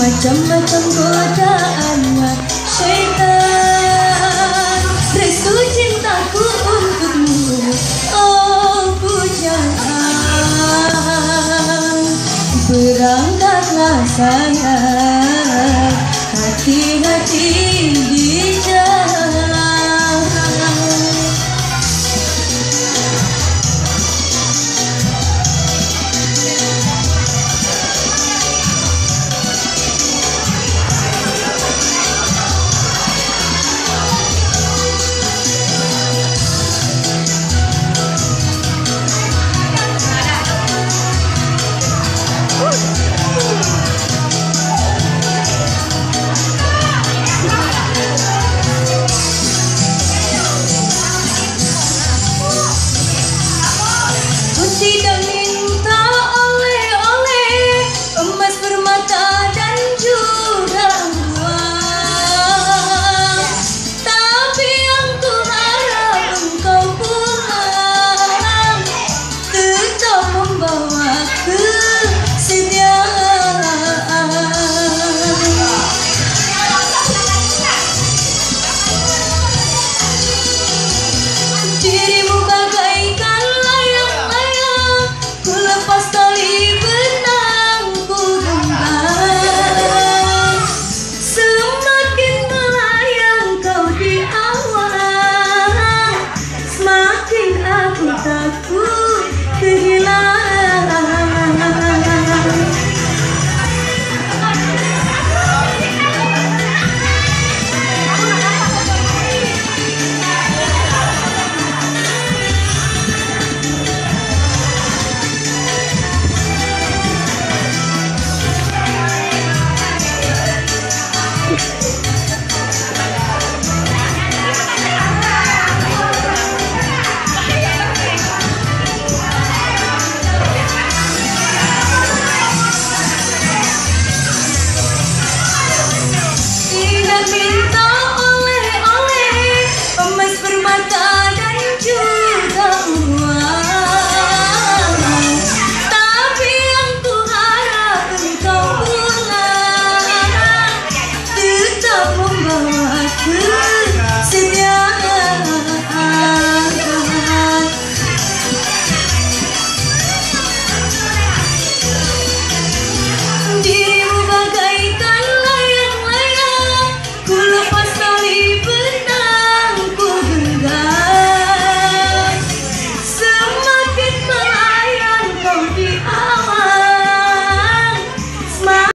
macam-macam godaannya syaitan. Restu cintaku untukmu, oh pujaan. Berangkatlah sayang, hati-hati di jalan. Tidak minta oleh-oleh, emas permata dan juga uang, tapi yang ku harap engkau pulang tetap membawa kesetiaan. Dirimu bagaikan lepas tali benangku genggam, semakin melayang kau di awan, semakin aku takut kehilangan. Tidak minta